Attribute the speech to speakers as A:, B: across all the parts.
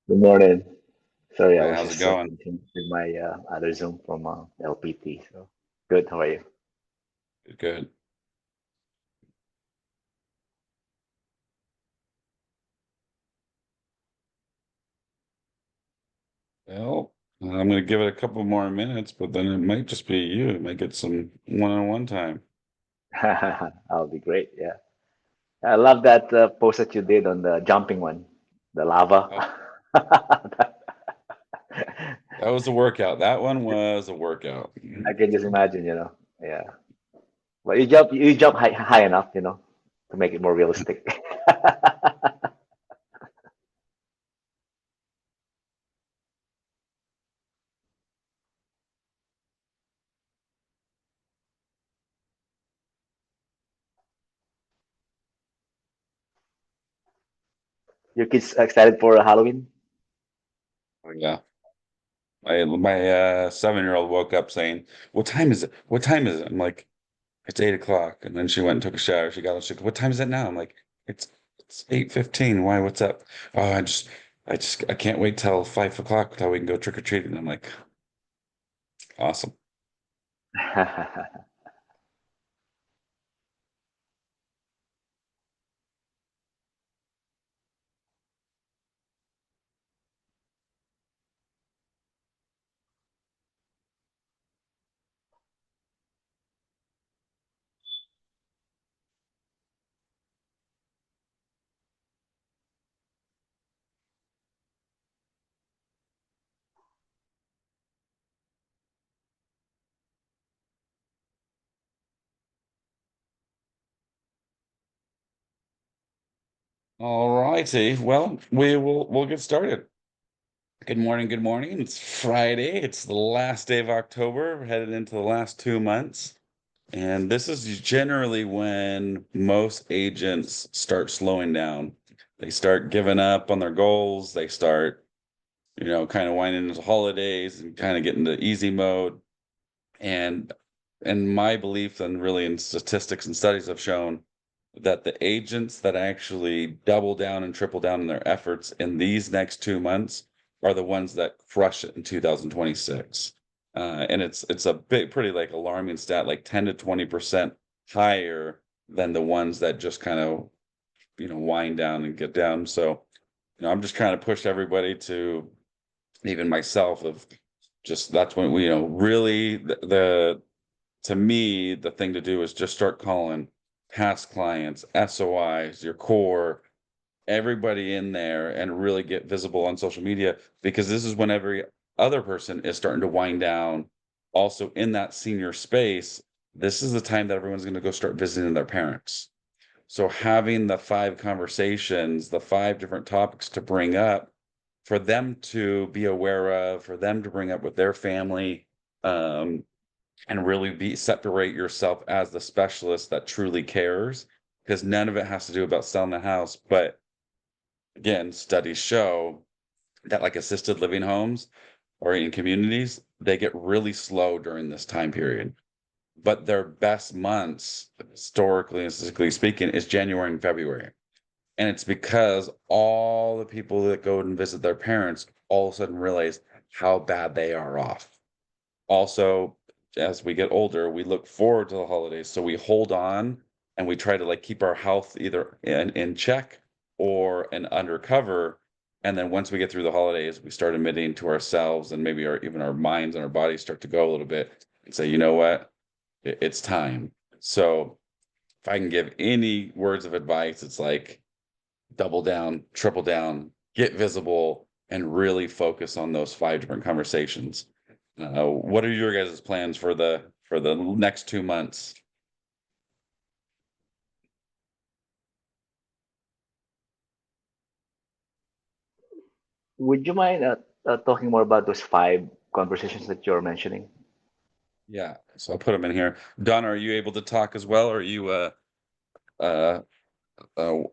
A: Good morning. Sorry, I
B: Hey,
A: was
B: how's it
A: just
B: going?
A: finishing with my other Zoom from LPT. So good. How are you?
B: Good, good. Well, I'm gonna give it a couple more minutes, but then it might just be you. It might get some one-on-one time.
A: I'll be great. Yeah, I love that post that you did on the jumping one, the lava.
B: Oh, that was a workout. That one was a workout.
A: I can just imagine, Yeah, but you jump high enough, to make it more realistic. Your kids excited for Halloween?
B: Oh, yeah. My 7-year-old woke up saying, "What time is it? What time is it?" I'm like, "It's 8 o'clock." And then she went and took a shower. She got up. She goes, "What time is it now?" I'm like, "It's 8:15. Why? What's up?" "Oh, I can't wait till 5 o'clock till we can go trick or treating." I'm like, "Awesome." All righty. Well, we'll get started. Good morning, good morning. It's Friday. It's the last day of October. We're headed into the last 2 months. And this is generally when most agents start slowing down. They start giving up on their goals. They start, kind of winding into holidays and kind of get into easy mode. And my belief and really in statistics and studies have shown that the agents that actually double down and triple down in their efforts in these next 2 months are the ones that crush it in 2026. And it's a big, pretty like alarming stat, like 10 to 20% higher than the ones that just kind of, wind down and get down. So, I'm just trying to push everybody to, even myself, of just that's when we, really the to me, the thing to do is just start calling past clients, SOIs, your core, everybody in there and really get visible on social media, because this is when every other person is starting to wind down. Also, in that senior space, this is the time that everyone's going to go start visiting their parents. So, having the five conversations, the five different topics to bring up for them to be aware of, for them to bring up with their family, um, and really be separate yourself as the specialist that truly cares, because none of it has to do about selling the house. But again, studies show that like assisted living homes or in communities, they get really slow during this time period, but their best months historically and statistically speaking is January and February. And it's because all the people that go and visit their parents all of a sudden realize how bad they are off. Also, as we get older, we look forward to the holidays, so we hold on and we try to like keep our health either in check or an undercover. And then once we get through the holidays, we start admitting to ourselves, and maybe our even our minds and our bodies start to go a little bit and say, you know what, it's time. So if I can give any words of advice, it's like double down, triple down, get visible, and really focus on those five different conversations. What are your guys' plans for the next 2 months?
A: Would you mind talking more about those five conversations that you're mentioning?
B: Yeah, so I'll put them in here. Donna, are you able to talk as well? Or are you uh, uh or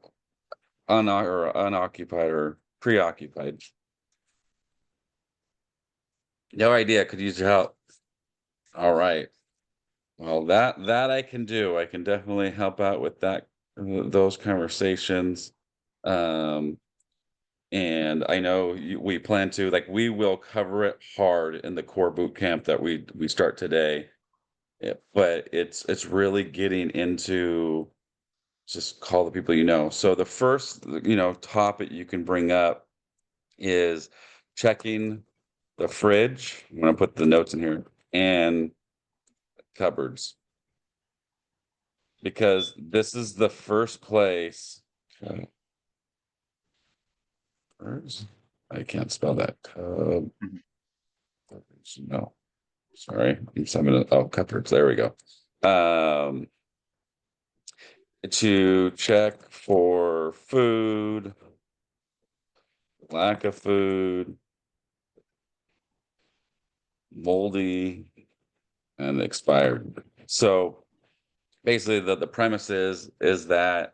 B: unoccupied or preoccupied? No idea. Could use your help. All right. Well, that I can do. I can definitely help out with that, those conversations. Um, And I know we plan to, like, we will cover it hard in the core boot camp that we start today. Yeah, but it's really getting into just call the people you know. So the first, topic you can bring up is checking the fridge. I'm gonna put the notes in here and cupboards because this is the first place. Cupboards? I can't spell that.
A: Mhm.
B: Cupboards. No, sorry. Oh, cupboards. There we go. Um, to check for food, lack of food, moldy, and expired. So basically the premise is that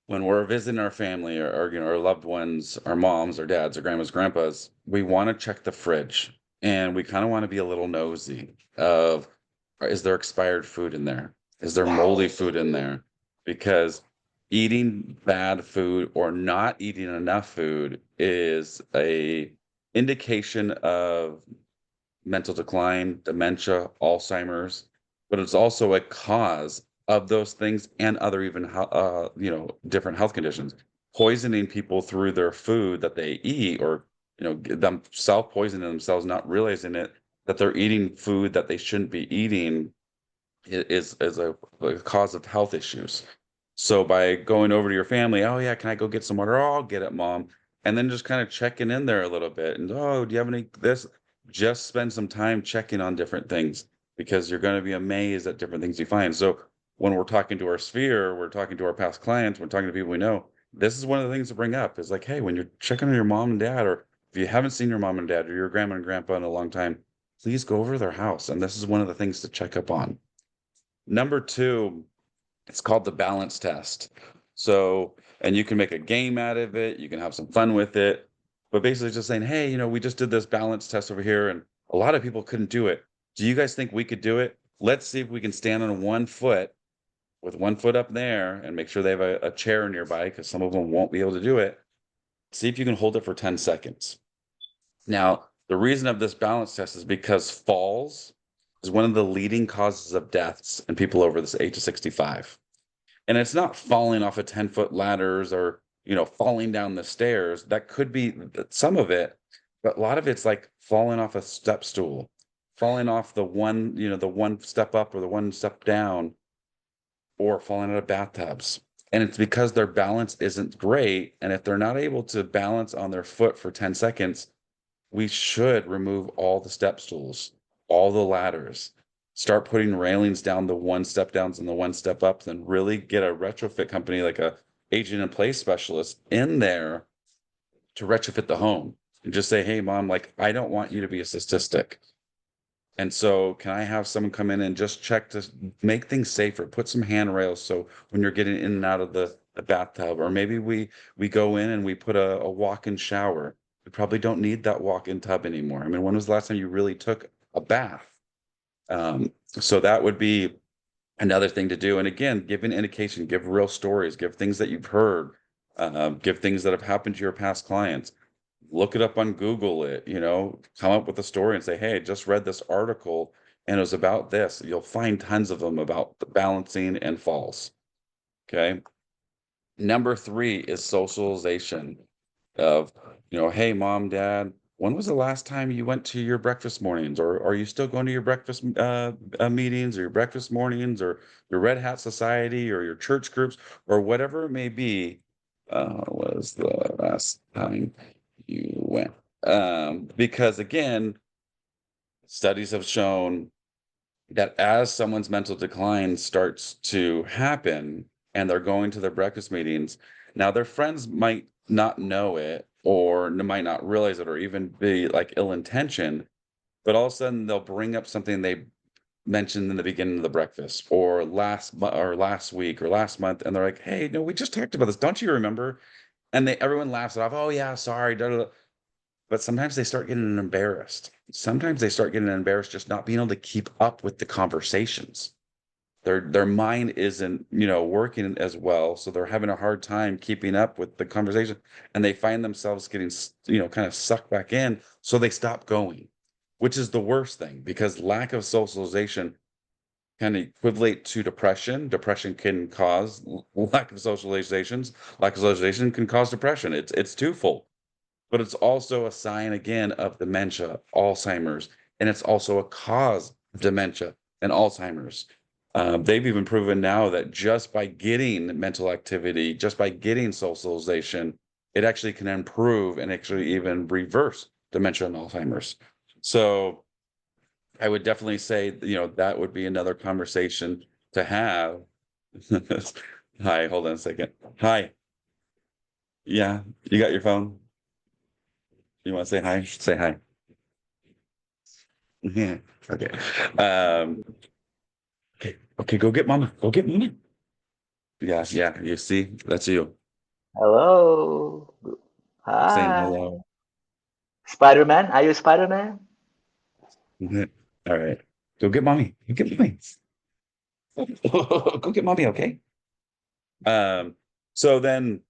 B: when we're visiting our family or our loved ones, our moms, our dads, our grandmas, grandpas, we want to check the fridge and we kind of want to be a little nosy of is there expired food in there? Is there moldy food in there? Because eating bad food or not eating enough food is a indication of mental decline, dementia, Alzheimer's, but it's also a cause of those things and other even different health conditions. Poisoning people through their food that they eat, or them self poisoning themselves, not realizing it that they're eating food that they shouldn't be eating is a cause of health issues. So by going over to your family, oh yeah, can I go get some water? Oh, I'll get it, mom. And then just kind of checking in there a little bit. And oh, do you have any this? Just spend some time checking on different things because you're going to be amazed at different things you find. So when we're talking to our sphere, we're talking to our past clients, we're talking to people we know. This is one of the things to bring up is like, hey, when you're checking on your mom and dad, or if you haven't seen your mom and dad or your grandma and grandpa in a long time, please go over to their house. And this is one of the things to check up on. Number two, it's called the balance test. So, and you can make a game out of it, you can have some fun with it, but basically just saying, hey, we just did this balance test over here and a lot of people couldn't do it. Do you guys think we could do it? Let's see if we can stand on one foot with one foot up there and make sure they have a chair nearby because some of them won't be able to do it. See if you can hold it for 10 seconds. Now, the reason of this balance test is because falls is one of the leading causes of deaths in people over this age of 65. And it's not falling off of 10-foot ladders or, falling down the stairs. That could be some of it, but a lot of it's like falling off a step stool, falling off the one step up or the one step down, or falling out of bathtubs. And it's because their balance isn't great. And if they're not able to balance on their foot for 10 seconds, we should remove all the step stools, all the ladders, start putting railings down the one step downs and the one step ups, and really get a retrofit company like a aging in place specialist in there to retrofit the home and just say, hey, mom, like, I don't want you to be a statistic. And so, can I have someone come in and just check to make things safer? Put some handrails so when you're getting in and out of the bathtub, or maybe we go in and we put a walk-in shower. We probably don't need that walk-in tub anymore. I mean, when was the last time you really took a bath? So that would be another thing to do. And again, give an indication, give real stories, give things that you've heard, give things that have happened to your past clients. Look it up on Google it, come up with a story and say, hey, I just read this article and it was about this. You'll find tons of them about the balancing and falls. Okay. Number three is socialization of, hey, mom, dad, when was the last time you went to your breakfast mornings? Or are you still going to your breakfast meetings or your breakfast mornings or your Red Hat Society or your church groups or whatever it may be? Was the last time you went? Because again, studies have shown that as someone's mental decline starts to happen and they're going to their breakfast meetings, now their friends might not know it or might not realize it or even be like ill intentioned, but all of a sudden they'll bring up something they mentioned in the beginning of the breakfast or last week or last month, and they're like, "Hey, no, we just talked about this. Don't you remember?" And everyone laughs it off. Oh yeah, sorry. Da, da, da. But sometimes they start getting embarrassed. Sometimes they start getting embarrassed just not being able to keep up with the conversations. Their mind isn't, working as well, so they're having a hard time keeping up with the conversation, and they find themselves getting, kind of sucked back in, so they stop going, which is the worst thing because lack of socialization kind of equivalent to depression. Depression can cause lack of socializations. Lack of socialization can cause depression. It's twofold, but it's also a sign again of dementia, Alzheimer's, and it's also a cause of dementia and Alzheimer's. They've even proven now that just by getting mental activity, just by getting socialization, it actually can improve and actually even reverse dementia and Alzheimer's. So I would definitely say, that would be another conversation to have. Hi, hold on a second. Hi. Yeah, you got your phone? You want to say hi? Say hi. Yeah. Okay. Um, okay. Okay, go get mama. Go get mama. Yeah, yeah. You see, that's you
A: Hello.
B: saying
A: Hi.
B: hello.
A: Spider-Man? Are you Spider-Man?
B: All right. Go get mommy. Go get mommy. Go get mommy, okay? Um, so then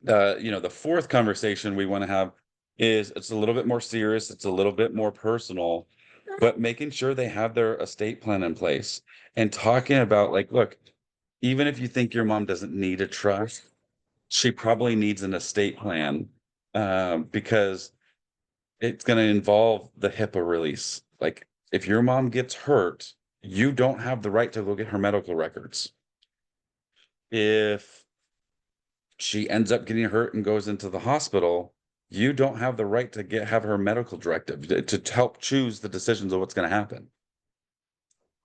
B: the fourth conversation we want to have is it's a little bit more serious, it's a little bit more personal, but making sure they have their estate plan in place and talking about like, look, even if you think your mom doesn't need a trust, she probably needs an estate plan, because it's going to involve the HIPAA release. Like, if your mom gets hurt, you don't have the right to go get her medical records. If she ends up getting hurt and goes into the hospital, you don't have the right to have her medical directive to help choose the decisions of what's going to happen.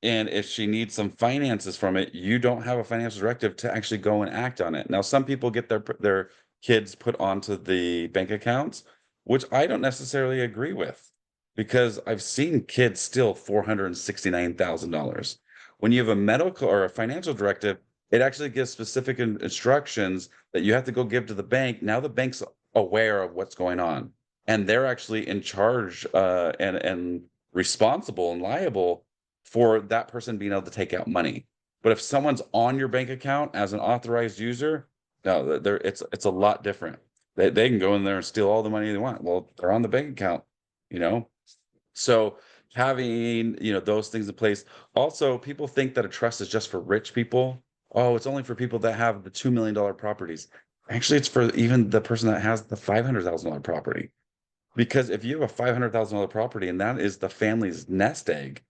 B: And if she needs some finances from it, you don't have a financial directive to actually go and act on it. Now, some people get their kids put onto the bank accounts, which I don't necessarily agree with because I've seen kids steal $469,000. When you have a medical or a financial directive, it actually gives specific instructions that you have to go give to the bank. Now the bank's aware of what's going on, and they're actually in charge, and responsible and liable for that person being able to take out money. But if someone's on your bank account as an authorized user, no, it's a lot different. They can go in there and steal all the money they want. Well, they're on the bank account, you know. So having, those things in place. Also, people think that a trust is just for rich people. Oh, it's only for people that have the $2 million properties. Actually, it's for even the person that has the $500,000 property. Because if you have a $500,000 property and that is the family's nest egg,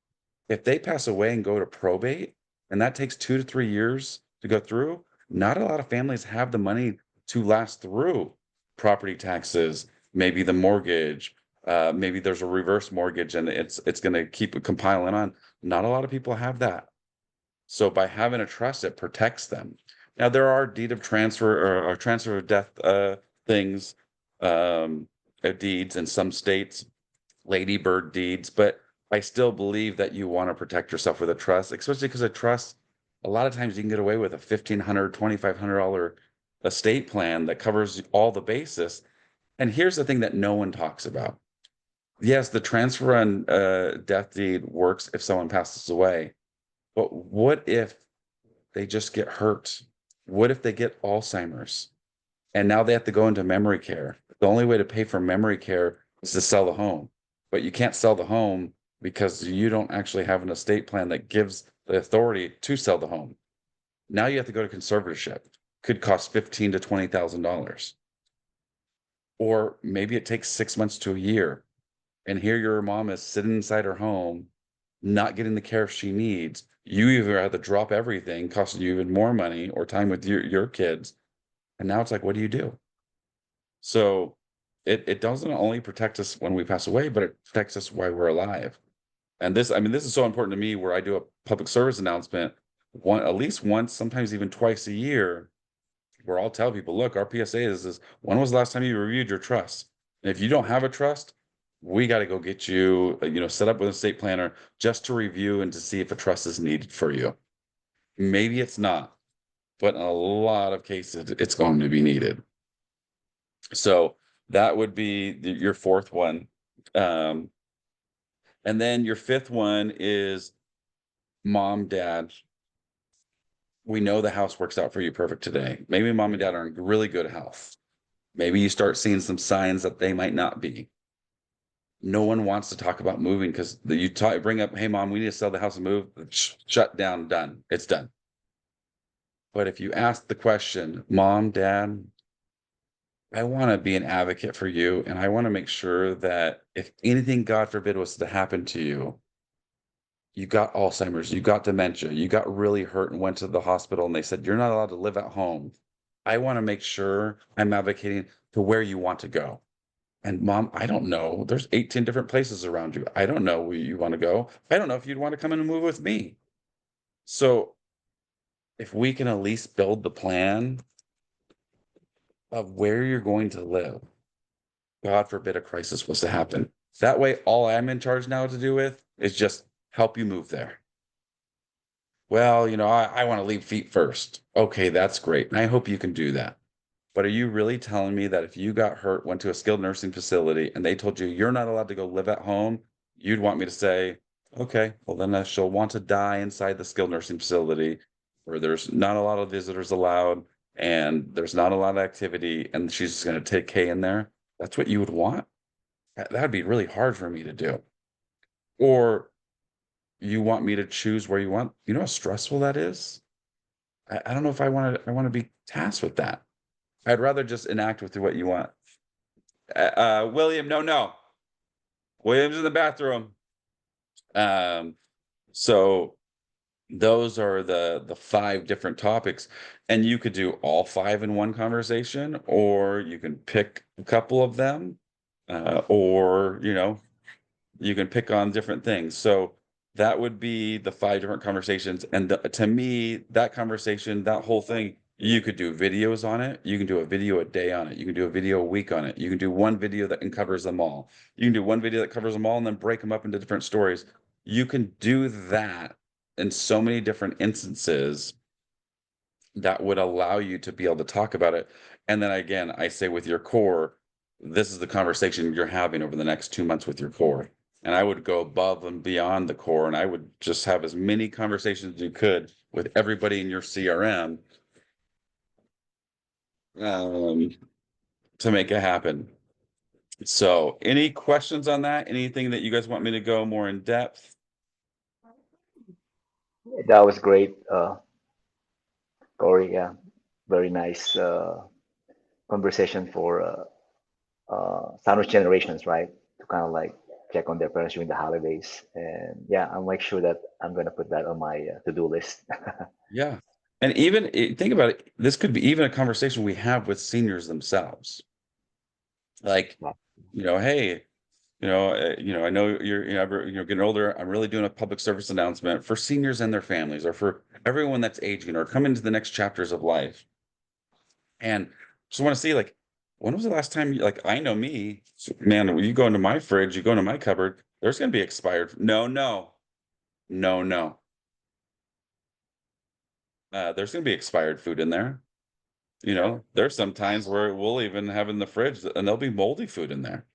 B: if they pass away and go to probate, and that takes 2 to 3 years to go through, not a lot of families have the money to last through property taxes, maybe the mortgage, maybe there's a reverse mortgage and it's going to keep compiling on. Not a lot of people have that. So by having a trust, it protects them. Now there are deed of transfer or transfer of death things, um, deeds in some states, ladybird deeds, but I still believe that you want to protect yourself with a trust, especially because a trust, a lot of times you can get away with a $1,500, $2,500 estate plan that covers all the basis. And here's the thing that no one talks about. Yes, the transfer on death deed works if someone passes away, but what if they just get hurt? What if they get Alzheimer's? And now they have to go into memory care. The only way to pay for memory care is to sell the home, but you can't sell the home because you don't actually have an estate plan that gives the authority to sell the home. Now you have to go to conservatorship. Could cost 15 to $20,000. Or maybe it takes 6 months to a year. And here your mom is sitting inside her home, not getting the care she needs. You either have to drop everything, costing you even more money or time with your kids. And now it's like, what do you do? So it doesn't only protect us when we pass away, but it protects us while we're alive. And this, I mean, this is so important to me where I do a public service announcement at least once, sometimes even twice a year, where I'll tell people, look, our PSA is when was the last time you reviewed your trust? And if you don't have a trust, we got to go get you, set up with a state planner just to review and to see if a trust is needed for you. Maybe it's not, but in a lot of cases, it's going to be needed. So that would be your fourth one. Um, and then your fifth one is mom, dad. we know the house works out for you perfect today. Maybe mom and dad are in really good health. Maybe you start seeing some signs that they might not be. No one wants to talk about moving because bring up, hey, mom, we need to sell the house and move. Shut down, done. It's done. But if you ask the question, mom, dad, I want to be an advocate for you, and I want to make sure that if anything, God forbid, was to happen to you, you got Alzheimer's, you got dementia, you got really hurt and went to the hospital, and they said, you're not allowed to live at home. I want to make sure I'm advocating to where you want to go. And mom, I don't know. There's 18 different places around you. I don't know where you want to go. I don't know if you'd want to come in and move with me. So if we can at least build the plan of where you're going to live, God forbid a crisis was to happen. That way, all I'm in charge now to do with is just help you move there. Well, I want to leave feet first. Okay, that's great. And I hope you can do that. But are you really telling me that if you got hurt, went to a skilled nursing facility, and they told you you're not allowed to go live at home, you'd want me to say, okay, well, then she'll want to die inside the skilled nursing facility where there's not a lot of visitors allowed and there's not a lot of activity, and she's just going to take K in there? That's what you would want? That'd be really hard for me to do. Or you want me to choose where you want? You know how stressful that is? I don't know if I want to be tasked with that. I'd rather just enact with what you want. William, no, no. William's in the bathroom. Um, so those are the five different topics, and you could do all five in one conversation, or you can pick a couple of them, or you can pick on different things. So that would be the five different conversations. And to me, that conversation, that whole thing, you could do videos on it. You can do a video a day on it. You can do a video a week on it. You can do one video that covers them all. You can do one video that covers them all and then break them up into different stories. You can do that in so many different instances that would allow you to be able to talk about it. And then again, I say with your core, this is the conversation you're having over the next 2 months with your core. And I would go above and beyond the core, and I would just have as many conversations as you could with everybody in your CRM, um, to make it happen. So, any questions on that? Anything that you guys want me to go more in depth?
A: That was great, Cory. Yeah, very nice conversation for sandwich generations, right? To kind of like check on their parents during the holidays. And yeah, I'll make sure that I'm going to put that on my to-do list.
B: Yeah. And even think about it, this could be even a conversation we have with seniors themselves. Like, hey, I know you're getting older. I'm really doing a public service announcement for seniors and their families, or for everyone that's aging or coming to the next chapters of life. And just want to see, like, when was the last time like, I know me, man, when you go into my fridge, you go into my cupboard, there's going to be expired. No, no, no, no. There's going to be expired food in there. There's some times where we'll even have in the fridge and there'll be moldy food in there,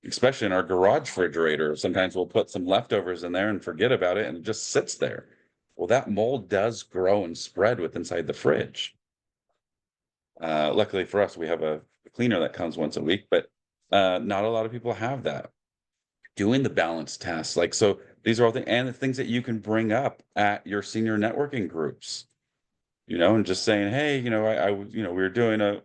B: especially in our garage refrigerator. Sometimes we'll put some leftovers in there and forget about it and it just sits there. Well, that mold does grow and spread with inside the fridge. Luckily for us, we have a cleaner that comes once a week, but not a lot of people have that. Doing the balance tasks, like, so these are all the things that you can bring up at your senior networking groups, and just saying, hey, we were doing a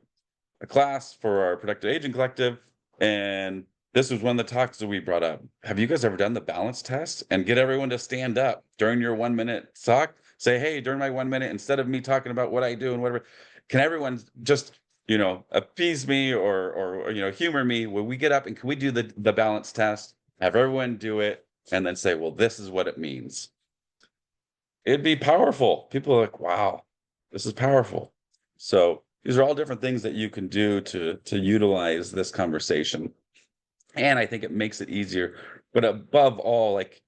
B: class for our productive aging collective, and this was one of the talks that we brought up. Have you guys ever done the balance test? And get everyone to stand up during your 1 minute talk. Say, hey, during my 1 minute, instead of me talking about what I do and whatever, can everyone just appease me or humor me when we get up, and can we do the balance test? Have everyone do it and then say, well, this is what it means. It'd be powerful. People are like, wow, this is powerful. So these are all different things that you can do to utilize this conversation. And I think it makes it easier. But above all, like,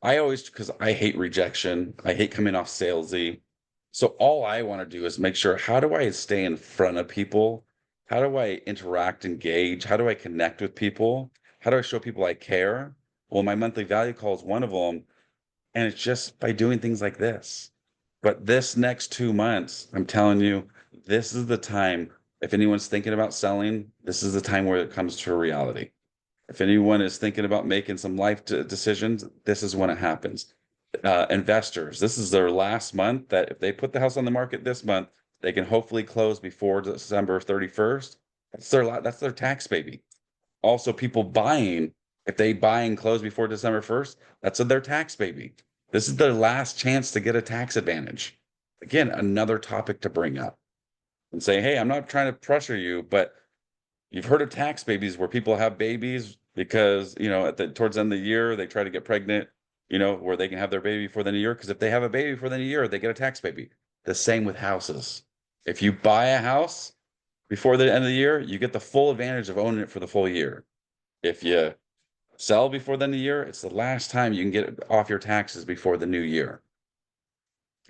B: I always, because I hate rejection, I hate coming off salesy. So all I want to do is make sure, how do I stay in front of people? How do I interact, engage? How do I connect with people? How do I show people I care? Well, my monthly value call is one of them. And it's just by doing things like this. But this next 2 months, I'm telling you, this is the time. If anyone's thinking about selling, this is the time where it comes to a reality. If anyone is thinking about making some life decisions, this is when it happens. Investors, this is their last month that if they put the house on the market this month, they can hopefully close before December 31st. That's their tax baby. Also, people buying, if they buy and close before December 1st, that's their tax baby. This is their last chance to get a tax advantage. Again, another topic to bring up and say, hey, I'm not trying to pressure you, but you've heard of tax babies where people have babies because, at the towards the end of the year, they try to get pregnant, where they can have their baby before the end of the year. Because if they have a baby before the end of the year, they get a tax baby. The same with houses. If you buy a house before the end of the year, you get the full advantage of owning it for the full year. If you sell before the end of the year, it's the last time you can get off your taxes before the new year.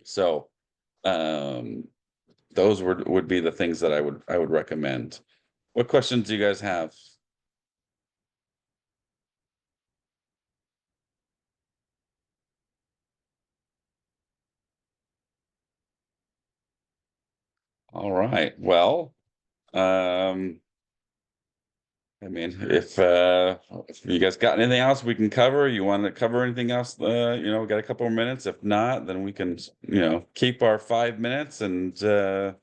B: So, um, those would be the things that I would recommend. What questions do you guys have? All right. Well, um, I mean, if you guys got anything else we can cover, you want to cover anything else, we got a couple more minutes. If not, then we can, keep our 5 minutes and go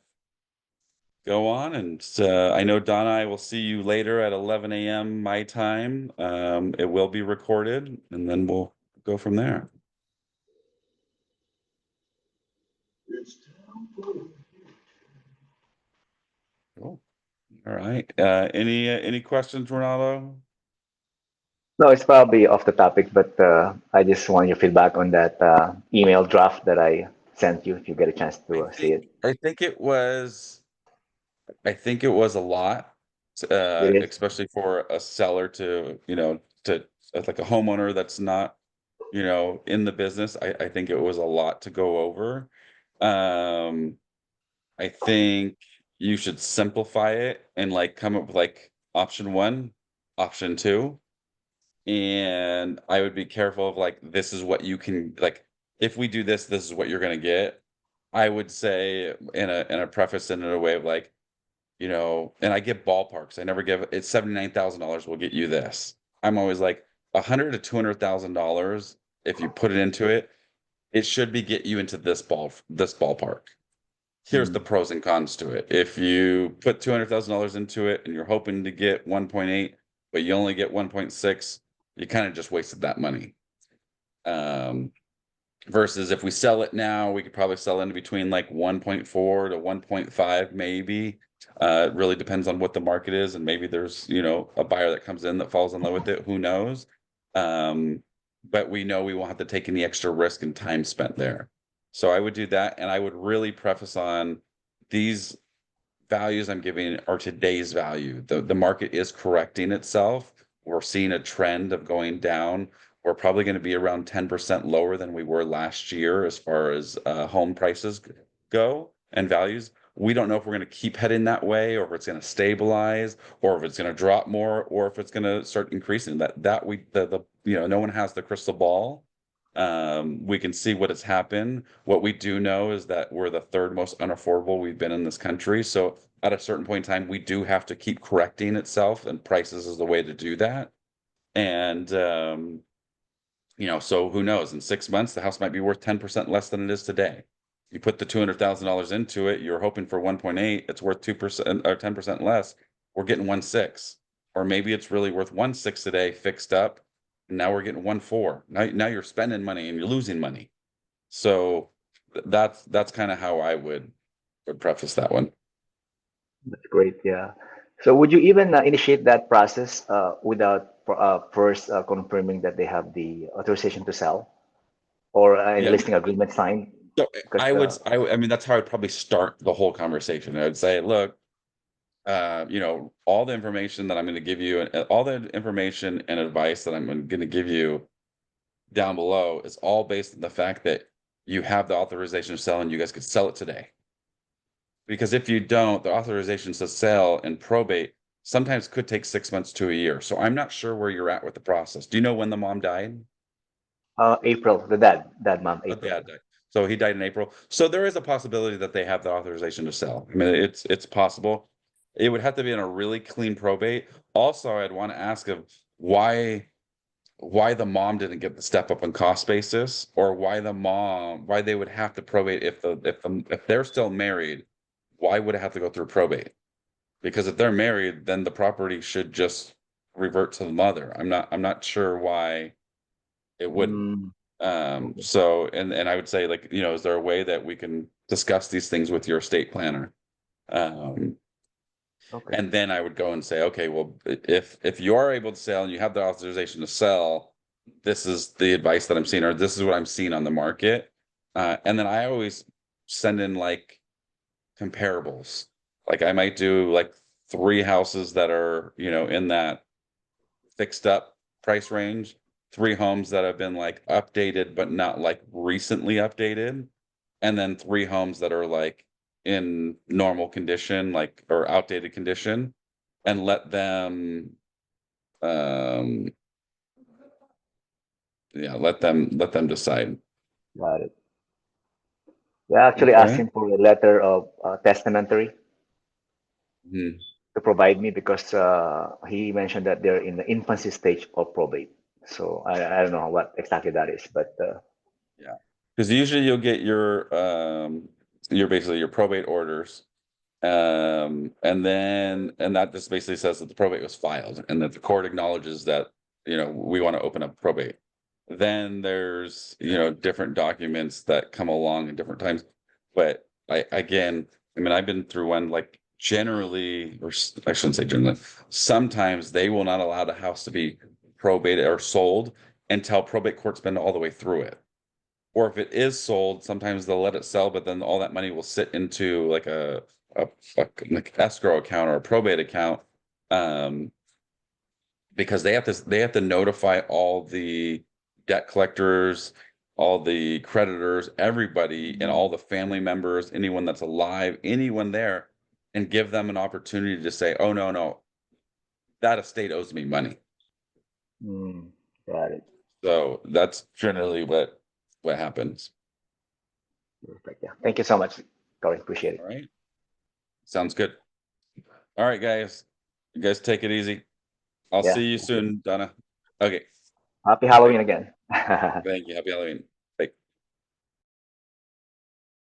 B: on. And I know Donna, I will see you later at 11 a.m. my time. It will be recorded, and then we'll go from there. Cool. All right. Any questions, Ronaldo?
A: No, it's probably off the topic, but I just want your feedback on that email draft that I sent you if you get a chance
B: I
A: to see
B: think
A: it.
B: I think it was I think it was a lot,
A: It is.
B: especially for a seller to, to like a homeowner that's not, in the business. I think it was a lot to go over. Um, I think you should simplify it and like come up with like option one, option two. And I would be careful of like, this is what you can like, if we do this, this is what you're gonna get. I would say in a preface and in a way of like, and I give ballparks. I never give it's $79,000 will get you this. I'm always like 100 to $200,000 if you put it into it, it should be get you into this ballpark. Here's the
A: Mm,
B: pros and cons to it. If you put $200,000 into it and you're hoping to get 1.8, but you only get 1.6, you kind of just wasted that money. Um, versus if we sell it now, we could probably sell into between like 1.4 to 1.5, maybe. It really depends on what the market is, and maybe there's, a buyer that comes in that falls in love with it. Who knows? Um, but we know we won't have to take any extra risk and time spent there. So I would do that, and I would really preface on these values I'm giving are today's value. The market is correcting itself. We're seeing a trend of going down. We're probably going to be around 10% lower than we were last year as far as home prices go and values. We don't know if we're going to keep heading that way, or if it's going to stabilize, or if it's going to drop more, or if it's going to start increasing. That we the no one has the crystal ball. We can see what has happened. What we do know is that we're the third most unaffordable we've been in this country. So at a certain point in time, we do have to keep correcting itself, and prices is the way to do that. And so who knows? In 6 months, the house might be worth 10% less than it is today. You put the $200,000 into it, you're hoping for 1.8, it's worth 2% or 10% less. We're getting 1.6. Or maybe it's really worth 1.6 today, fixed up, and now we're getting 1.4. Now you're spending money and you're losing money. So that's kind of how I would preface that one.
A: that's great. Yeah. So would you even initiate that process without first confirming that they have the authorization to sell or any
B: Yeah.
A: listing agreement signed?
B: So
A: Because
B: I mean, that's how I'd probably start the whole conversation. I would say, look, all the information that I'm going to give you, and all the information and advice that I'm going to give you down below is all based on the fact that you have the authorization to sell and you guys could sell it today. Because if you don't, the authorizations to sell and probate sometimes could take 6 months to a year. So I'm not sure where you're at with the process. Do you know when the mom died?
A: April, the dad mom,
B: Oh,
A: April.
B: dad died. So he died in April. So there is a possibility that they have the authorization to sell. I mean, it's possible. It would have to be in a really clean probate. Also, I'd want to ask of why the mom didn't get the step up in cost basis, or why they would have to probate if they're still married, why would it have to go through probate? Because if they're married, then the property should just revert to the mother. I'm not sure why it wouldn't.
A: Mm, okay.
B: So and I would say, like, is there a way that we can discuss these things with your estate planner? Um,
A: Okay.
B: and then I would go and say, okay, well, if you are able to sell and you have the authorization to sell, this is the advice that I'm seeing, or this is what I'm seeing on the market. And then I always send in like comparables. Like I might do like three houses that are, in that fixed up price range, three homes that have been like updated but not like recently updated, and then three homes that are like in normal condition, like, or outdated condition, and um let them decide.
A: Got it. Yeah, I actually asked
B: Okay.
A: him for a letter of testamentary
B: Mhm.
A: to provide me because he mentioned that they're in the infancy stage of probate. So I don't know what exactly that is, but
B: Yeah. Because usually you'll get your basically your probate orders. And that just basically says that the probate was filed and that the court acknowledges that, we want to open up probate. Then there's, different documents that come along at different times. But I mean, I've been through one, like, generally, I shouldn't say generally, sometimes they will not allow the house to be probated or sold until probate court's been all the way through it. Or if it is sold, sometimes they'll let it sell, but then all that money will sit into like a, like escrow account or a probate account. Um, because they have to notify all the debt collectors, all the creditors, everybody, and all the family members, anyone that's alive, anyone there, and give them an opportunity to say, oh, no, no, that estate owes me money.
A: mm, got it.
B: So that's generally what happens.
A: Perfect. Yeah. Thank you so much, Cory. Appreciate
B: All
A: it.
B: right. Sounds good. All right, guys. You guys take it easy. I'll
A: Yeah.
B: see you
A: Thank you.
B: soon, Donna. Okay.
A: Happy
B: Bye.
A: Halloween again.
B: Thank you. Happy Halloween.